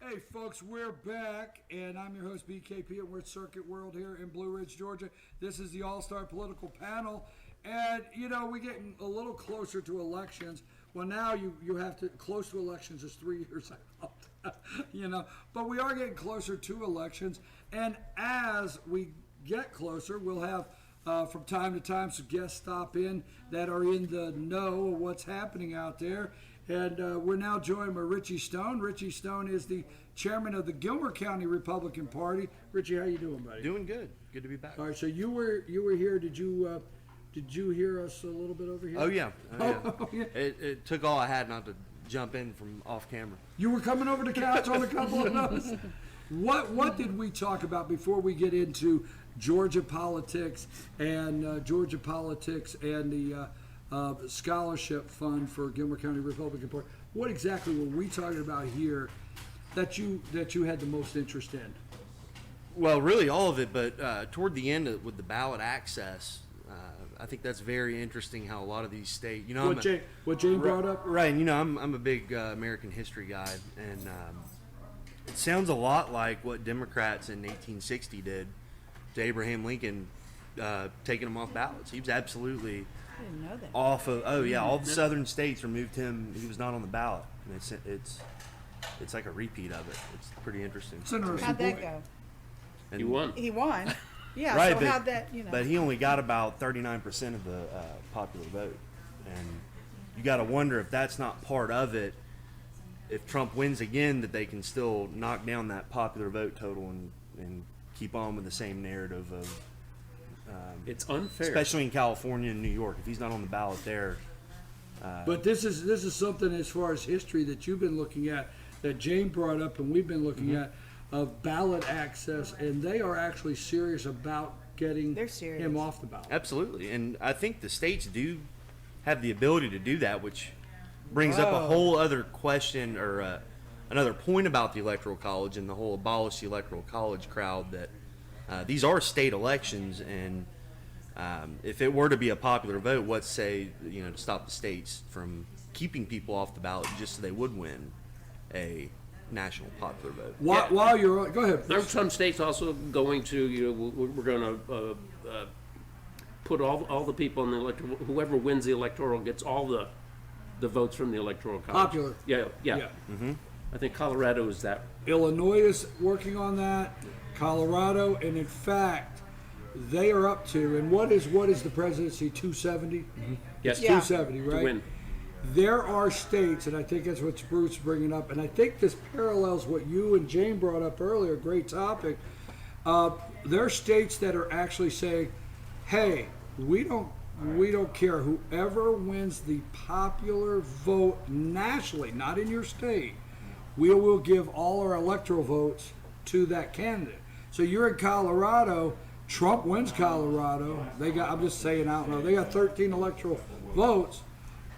Hey folks, we're back, and I'm your host BKP, and we're at Circuit World here in Blue Ridge, Georgia. This is the All-Star Political Panel, and you know, we're getting a little closer to elections. Well, now you have to, close to elections is 3 years out, you know, but we are getting closer to elections, and as we get closer, we'll have from time to time some guests stop in that are in the know of what's happening out there. And we're now joined by Richie Stone. Richie Stone is the chairman of the Gilmer County Republican Party. Richie, how you doing, buddy? Doing good. Good to be back. All right, so you were here. Did you hear us a little bit over here? Oh yeah. Oh, yeah. It took all I had not to jump in from off camera. You were coming over the couch on a couple of those. What did we talk about before we get into Georgia politics and the scholarship fund for Gilmer County Republican Party? What exactly were we talking about here that you had the most interest in? Well, really all of it, but toward the end with the ballot access, I think that's very interesting. How a lot of these states, you know, what Jane brought up, right? And, you know, I'm a big American history guy, and it sounds a lot like what Democrats in 1860 did to Abraham Lincoln, taking him off ballots. He was absolutely I didn't know that. off of all the southern states removed him. He was not on the ballot, and it's like a repeat of it. It's pretty interesting. It's interesting. How'd that go? And, He won. He won. Yeah. Right, so but, how'd that? You know. but he only got about 39% of the popular vote, and you got to wonder if that's not part of it. If Trump wins again, that they can still knock down that popular vote total and keep on with the same narrative of. It's unfair. Especially in California and New York. If he's not on the ballot there. But this is something as far as history that you've been looking at, that Jane brought up, and we've been looking at, of ballot access, and they are actually serious about getting They're serious. him off the ballot. Absolutely. And I think the states do have the ability to do that, which brings up a Whoa. whole other question or another point about the Electoral College and the whole abolish the Electoral College crowd, that these are state elections, and if it were to be a popular vote, what's say, you know, to stop the states from keeping people off the ballot just so they would win a national popular vote. While you're on, go ahead. There are some states also going to, you know, we're going to put all the people in the electoral, whoever wins the electoral gets all the votes from the electoral college. Popular. Yeah. Yeah. I think Colorado is that. Illinois is working on that. Colorado, and in fact, they are up to, and what is the presidency, 270? Yes. Yeah. 270, right? To win. There are states, and I think that's what Bruce is bringing up, and I think this parallels what you and Jane brought up earlier, great topic. There are states that are actually saying, hey, we don't care. Whoever wins the popular vote nationally, not in your state, we will give all our electoral votes to that candidate. So you're in Colorado, Trump wins Colorado. I'm just saying out loud, they got 13 electoral votes,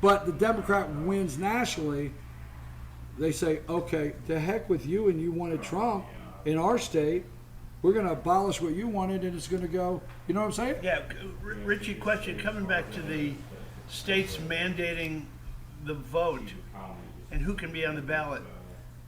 but the Democrat wins nationally. They say, okay, to heck with you, and you wanted Trump in our state. We're going to abolish what you wanted, and it's going to go, you know what I'm saying? Yeah, Richie, question, coming back to the states mandating the vote and who can be on the ballot.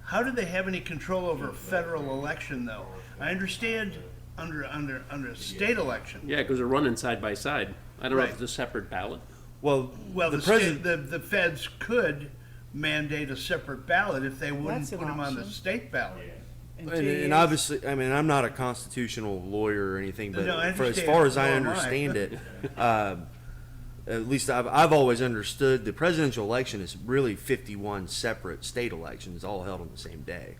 How do they have any control over a federal election, though? I understand under a state election. Yeah, because they're running side by side. I don't know Right. if it's a separate ballot. Well, Well, the the president. the feds could mandate a separate ballot if they wouldn't That's an put them on the option. state ballot. In 2 And years. obviously, I mean, I'm not a constitutional lawyer or anything, but No, I for as understand. far as I Nor am I. understand it, at least I've always understood the presidential election is really 51 separate state elections, all held on the same day,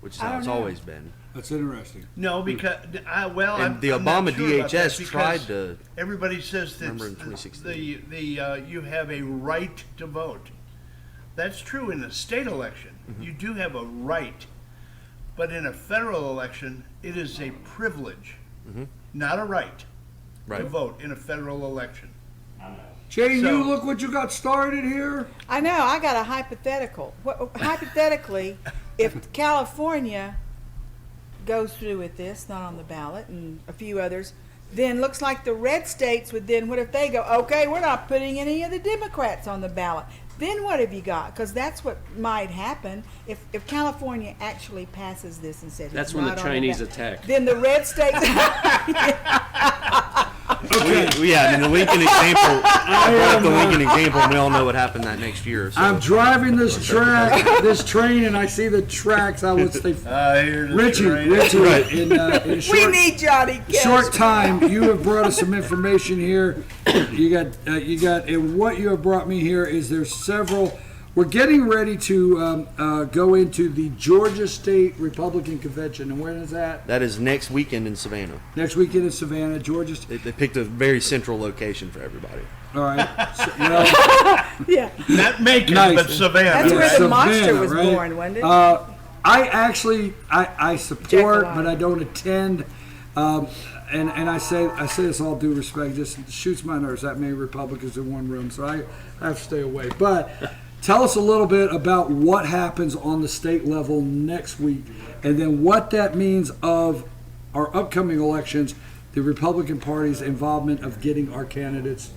which is I how don't it's know. always been. That's interesting. No, because And I'm the I'm not Obama sure about that DHS because tried to. Everybody says that Remember in 2016. you have a right to vote. That's true in a state election. You do have a right, but in a federal election, it is a privilege, not a right, to Right. vote in a federal election. Jane, So- you look what you got started here. I know. I got a hypothetical. Hypothetically, if California goes through with this, not on the ballot, and a few others, then looks like the red states would then, what if they go, okay, we're not putting any of the Democrats on the ballot. Then what have you got? Because that's what might happen if California actually passes this and says That's it's when the not on Chinese ballot. attack. Then the red states. Yeah, and the Lincoln example, I brought up the Lincoln example, and we all know what happened that next year. So. I'm driving this train, and I see the tracks. I would say, Richie, in We short, need Johnny Cash. short time, you have brought us some information here. You got, and what you have brought me here is there's several. We're getting ready to go into the Georgia State Republican Convention, and when is that? That is next weekend in Savannah. Next weekend in Savannah, Georgia. They picked a very central location for everybody. All right. So, well, Yeah, Not Macon, Nice. but Savannah. that's where the Savannah, monster was right? born, wasn't it? I actually I support, Jack but I don't attend. And I say this all due respect. Just shoots my nerves. That many Republicans in one room, so I have to stay away. But tell us a little bit about what happens on the state level next week, and then what that means of our upcoming elections, the Republican Party's involvement of getting our candidates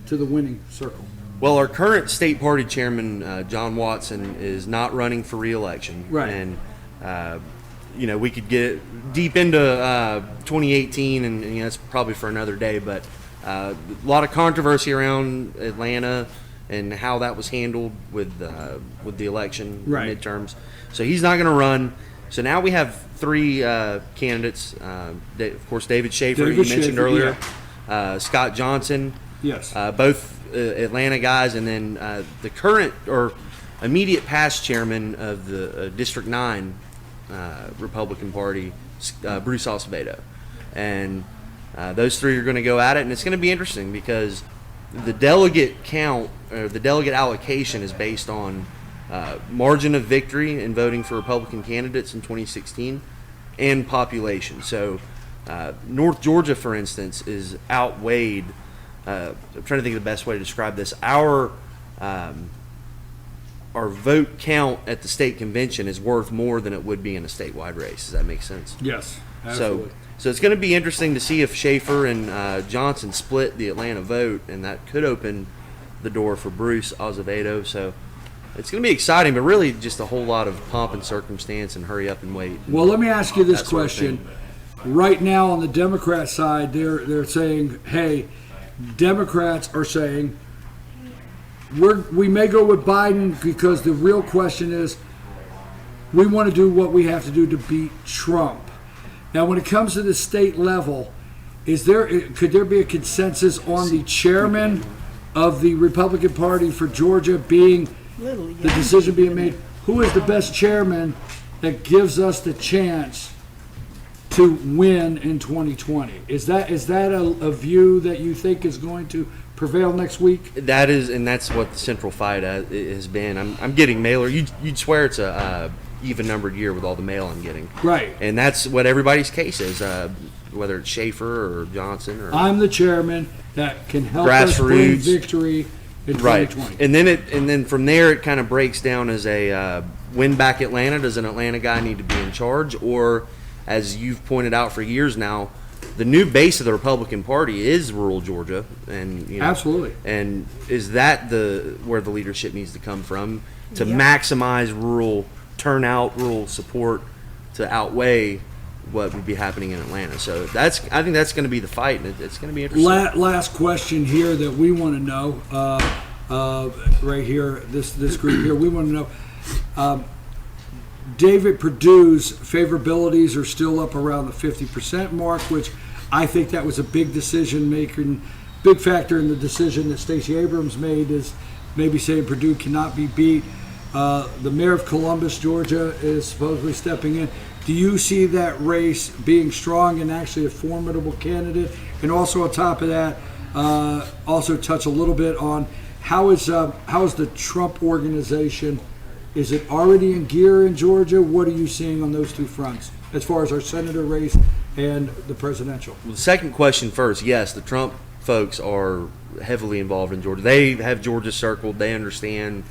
to the winning circle. Well, our current state party chairman, John Watson, is not running for re-election. Right. And, we could get deep into 2018, and that's probably for another day, but a lot of controversy around Atlanta and how that was handled with the election, Right. midterms. So he's not going to run. So now we have three candidates. Of course, David Schaefer, David you mentioned Schaefer, earlier, Scott Johnson, Yes. both Atlanta guys, and then the current or immediate past chairman of the District 9 Republican Party, Bruce Acevedo. And those three are going to go at it, and it's going to be interesting because the delegate count, or the delegate allocation, is based on margin of victory in voting for Republican candidates in 2016 and population. So North Georgia, for instance, is outweighed. I'm trying to think of the best way to describe this. Our vote count at the state convention is worth more than it would be in a statewide race. Does that make sense? Yes. Absolutely. So it's going to be interesting to see if Schaefer and Johnson split the Atlanta vote, and that could open the door for Bruce Acevedo. So it's going to be exciting, but really just a whole lot of pomp and circumstance and hurry up and wait. Well, let me ask you this That sort of question. thing. Right now on the Democrat side, they're saying, hey, Democrats are saying we may go with Biden because the real question is we want to do what we have to do to beat Trump. Now, when it comes to the state level, could there be a consensus on the chairman of the Republican Party for Georgia being the decision being made? Who is the best chairman that gives us the chance to win in 2020? Is that a view that you think is going to prevail next week? That is, and that's what the central fight has been. I'm getting mailer. You'd swear it's a even numbered year with all the mail I'm getting. Right. And that's what everybody's case is, whether it's Schaefer or Johnson or I'm the chairman that can help us bring Grassroots. victory in 2020. right. And then from there it kind of breaks down as a win back Atlanta. Does an Atlanta guy need to be in charge, or as you've pointed out for years now, the new base of the Republican Party is rural Georgia, and Absolutely. And is that where the leadership needs to come from to Yep. maximize rural turnout, rural support to outweigh what would be happening in Atlanta? So I think that's going to be the fight, and it's going to be interesting. Last question here that we want to know, right here, this group here, we want to know. David Perdue's favorabilities are still up around the 50% mark, which I think that was a big big factor in the decision that Stacey Abrams made, is maybe saying Perdue cannot be beat. The mayor of Columbus, Georgia, is supposedly stepping in. Do you see that race being strong and actually a formidable candidate? And also on top of that, also touch a little bit on how is the Trump organization? Is it already in gear in Georgia? What are you seeing on those two fronts as far as our senator race and the presidential? Well, the second question first. Yes, the Trump folks are heavily involved in Georgia. They have Georgia circled. They understand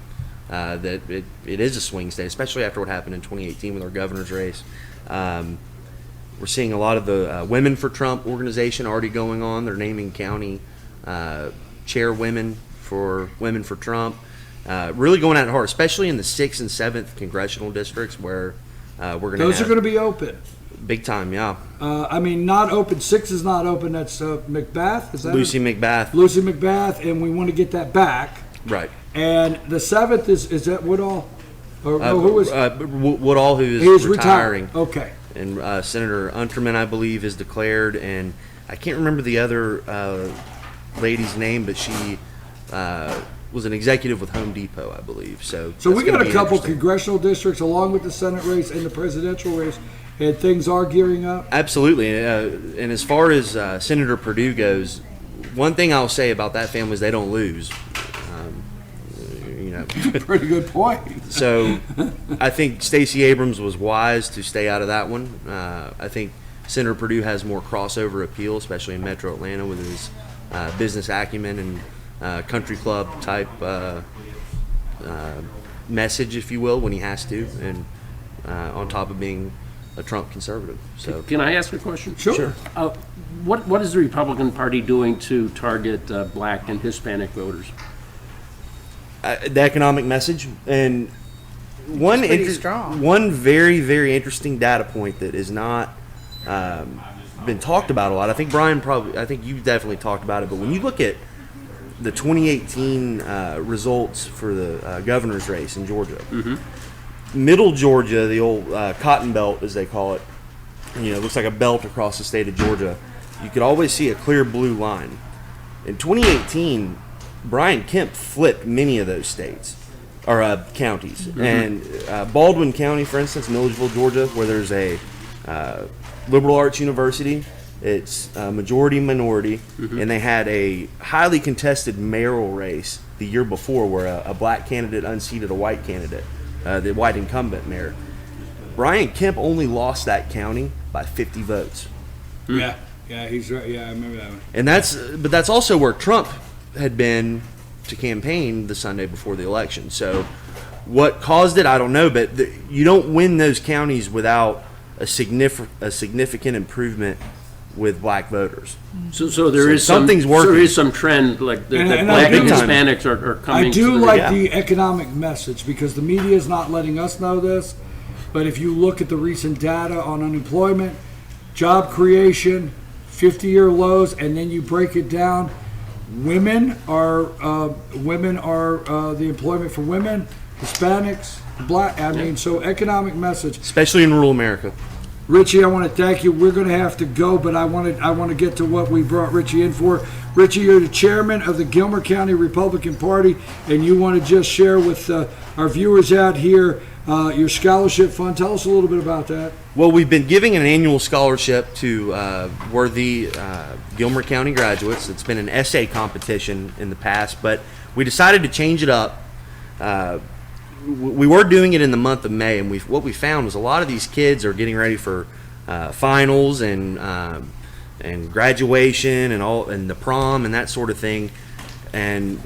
that it is a swing state, especially after what happened in 2018 with our governor's race. We're seeing a lot of the Women for Trump organization already going on. They're naming county chairwomen for Women for Trump. really going at it hard, especially in the 6th and 7th congressional districts where we're going to Those are going to be open. big time, yeah. I mean, not open. 6 is not open. That's Macbeth. Is that Lucy it? McBath, Lucy Macbeth, and we want to get that back. right. And the 7th is that Woodall? Or no, who was? Woodall, who is He is retiring. retiring. Okay. And Senator Unterman, I believe, is declared, and I can't remember the other lady's name, but she was an executive with Home Depot, I believe. So So that's we got gonna a be couple interesting. congressional districts along with the Senate race and the presidential race, and things are gearing up. Absolutely, and as far as Senator Perdue goes, one thing I'll say about that family is they don't lose. You know, Pretty good point. so I think Stacey Abrams was wise to stay out of that one. I think Senator Perdue has more crossover appeal, especially in Metro Atlanta with his business acumen and country club type message, if you will, when he has to, and on top of being a Trump conservative. So Can I ask a question? Sure. What is the Republican Party doing to target black and Hispanic voters? the economic message, and one It's pretty strong. one very, very interesting data point that is not been talked about a lot. I think I think you definitely talked about it, but when you look at the 2018 results for the governor's race in Georgia, Middle Georgia, the old Cotton Belt as they call it, it looks like a belt across the state of Georgia. You could always see a clear blue line. In 2018, Brian Kemp flipped many of those states or counties, and Baldwin County, for instance, Milledgeville, Georgia, where there's a liberal arts university. It's majority minority, and they had a highly contested mayoral race the year before where a black candidate unseated a white candidate, the white incumbent mayor. Brian Kemp only lost that county by 50 votes. Yeah, he's right. Yeah, I remember that one. And that's also where Trump had been to campaign the Sunday before the election. So what caused it, I don't know, but you don't win those counties without a significant improvement with black voters. So there is something's some, working. There is some trend like that And black and big time. Hispanics are coming. I do to the, like Yeah. the economic message because the media is not letting us know this. But if you look at the recent data on unemployment, job creation, 50-year lows, and then you break it down, women are the employment for women, Hispanics, black. I mean, so economic message. Especially in rural America. Richie, I want to thank you. We're going to have to go, but I want to get to what we brought Richie in for. Richie, you're the chairman of the Gilmer County Republican Party, and you want to just share with our viewers out here your scholarship fund. Tell us a little bit about that. Well, we've been giving an annual scholarship to worthy Gilmer County graduates. It's been an essay competition in the past, but we decided to change it up. We were doing it in the month of May, and what we found was a lot of these kids are getting ready for finals and graduation and the prom and that sort of thing. And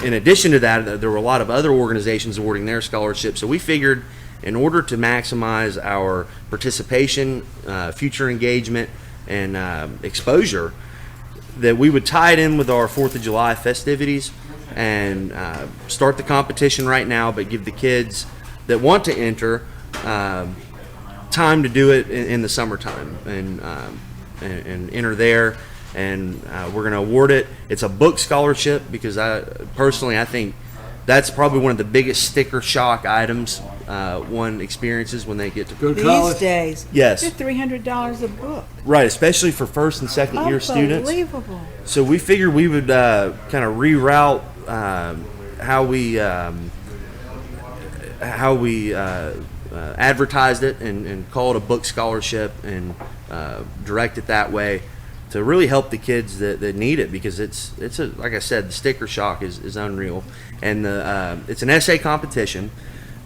in addition to that, there were a lot of other organizations awarding their scholarships. So we figured, in order to maximize our participation, future engagement, and exposure, that we would tie it in with our 4th of July festivities and start the competition right now, but give the kids that want to enter time to do it in the summertime and enter there. And we're going to award it. It's a book scholarship because I think that's probably one of the biggest sticker shock items one experiences when they get to Go to These college. days, Yes. they're $300 a book. Right, especially for first and second year students. Unbelievable. So we figured we would kind of reroute how we advertised it and call it a book scholarship and direct it that way to really help the kids that need it, because it's like I said, the sticker shock is unreal. And it's an essay competition,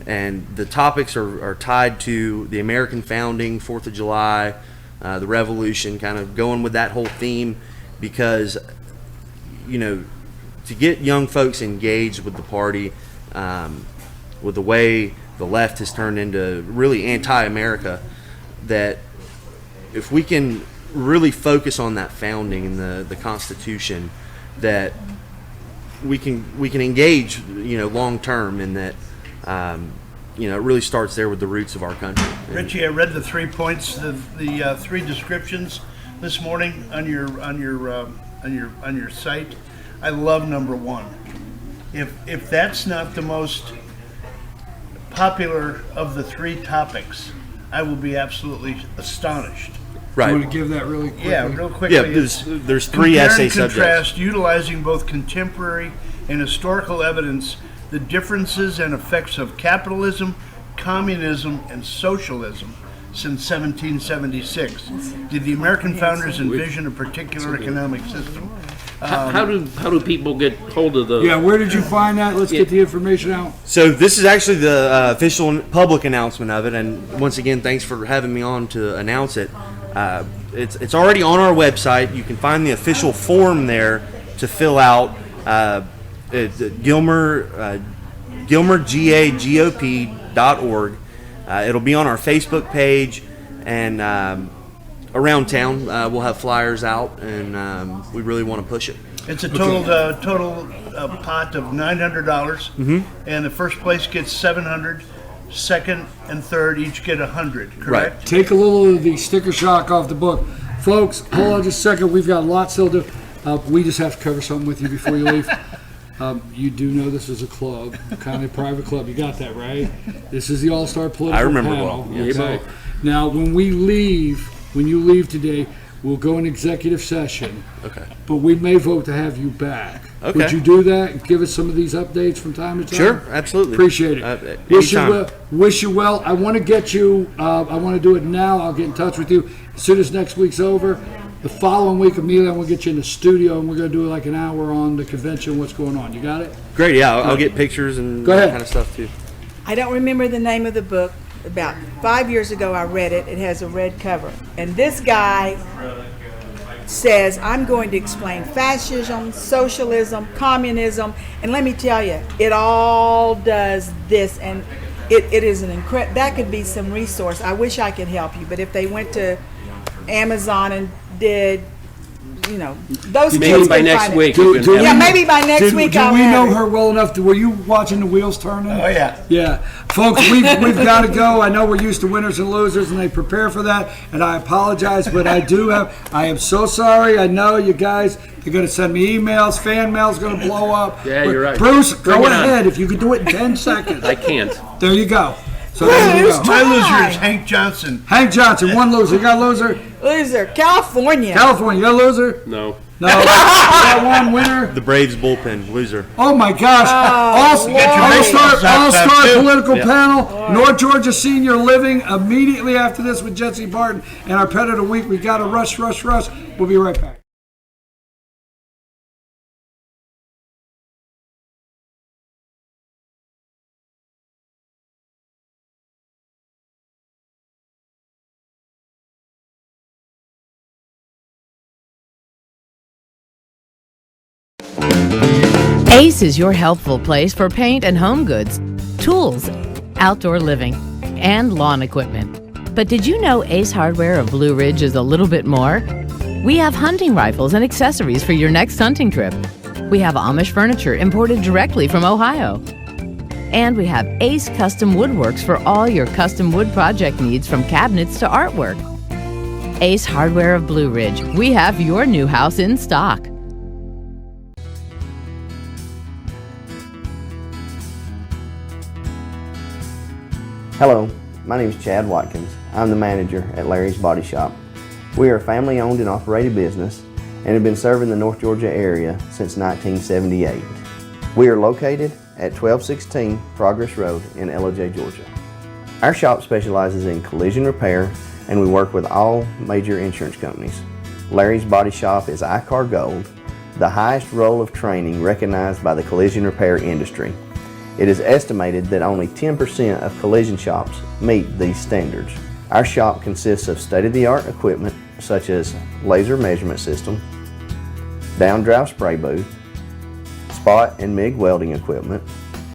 and the topics are tied to the American founding, 4th of July, the Revolution, kind of going with that whole theme, because to get young folks engaged with the party, with the way the left has turned into really anti-America, that if we can really focus on that founding and the Constitution, that we can engage, long term, in that, it really starts there with the roots of our country. Richie, I read the 3 points, the 3 descriptions this morning on your site. I love number 1. If that's not the most popular of the 3 topics, I will be absolutely astonished. Right. You want to give that really quickly? Yeah, real quickly. Yeah, there's 3 Compare essay and subjects. contrast, utilizing both contemporary and historical evidence, the differences and effects of capitalism, communism, and socialism since 1776. Did the American founders envision a particular economic system? How do people get hold of the? Yeah, where did you find that? Let's get the information out. So this is actually the official public announcement of it, and once again, thanks for having me on to announce it. It's already on our website. You can find the official form there to fill out. It's Gilmer GOP.org. It'll be on our Facebook page, and around town we'll have flyers out, and we really want to push it. It's a total pot of $900, and the first place gets $700. Second and third each get $100. Correct. Right. Take a little of the sticker shock off the book. Folks, hold on just a second. We've got a lot still to do. We just have to cover something with you before you leave. You do know this is a club, kind of a private club. You got that, right? This is the All-Star Political I remember Panel. well. Yeah, Okay. Now, when you leave today, we'll go in executive session. Okay. But we may vote to have you back. Okay. Would you do that and give us some of these updates from time to time? Sure, absolutely. Appreciate it. Anytime. Wish you well. I want to get you, I want to do it now. I'll get in touch with you as soon as next week's over. The following week, immediately, I'm going to get you in the studio, and we're going to do like an hour on the convention, what's going on. You got it? Great, yeah, I'll get pictures and Go that ahead. kind of stuff too. I don't remember the name of the book. About 5 years ago, I read it. It has a red cover. And this guy says, I'm going to explain fascism, socialism, communism, and let me tell you, it all does this, and it is an incredible, that could be some resource. I wish I could help you, but if they went to Amazon and did, those Maybe kids by can next find it. week. Do- you can do have we- Yeah, it. maybe by next week Do I'll we have know it. her well enough? Were you watching the wheels turning? Oh yeah. Yeah, folks, we've got to go. I know we're used to winners and losers, and they prepare for that. And I apologize, but I am so sorry. I know you guys are going to send me emails. Fan mail's going to blow up. Yeah, But you're right. Bruce, Bring go it on. ahead. If you could do it in 10 seconds. I can't. There you go. So there you go. My loser is Hank Johnson. Hank Johnson, one loser. You got a loser? Loser, California. California, you got a loser? No. No. You got one winner? The Braves bullpen loser. Oh my gosh! All-star political panel. North Georgia Senior Living immediately after this with Jesse Barton and our pet of the week. We got to rush. We'll be right back. Ace is your helpful place for paint and home goods, tools, outdoor living, and lawn equipment. But did you know Ace Hardware of Blue Ridge is a little bit more? We have hunting rifles and accessories for your next hunting trip. We have Amish furniture imported directly from Ohio. And we have Ace Custom Woodworks for all your custom wood project needs, from cabinets to artwork. Ace Hardware of Blue Ridge. We have your new house in stock. Hello, my name is Chad Watkins. I'm the manager at Larry's Body Shop. We are a family-owned and operated business and have been serving the North Georgia area since 1978. We are located at 1216 Progress Road in LOJ, Georgia. Our shop specializes in collision repair, and we work with all major insurance companies. Larry's Body Shop is ICAR Gold, the highest role of training recognized by the collision repair industry. It is estimated that only 10% of collision shops meet these standards. Our shop consists of state-of-the-art equipment such as laser measurement system, downdraft spray booth, spot and MIG welding equipment,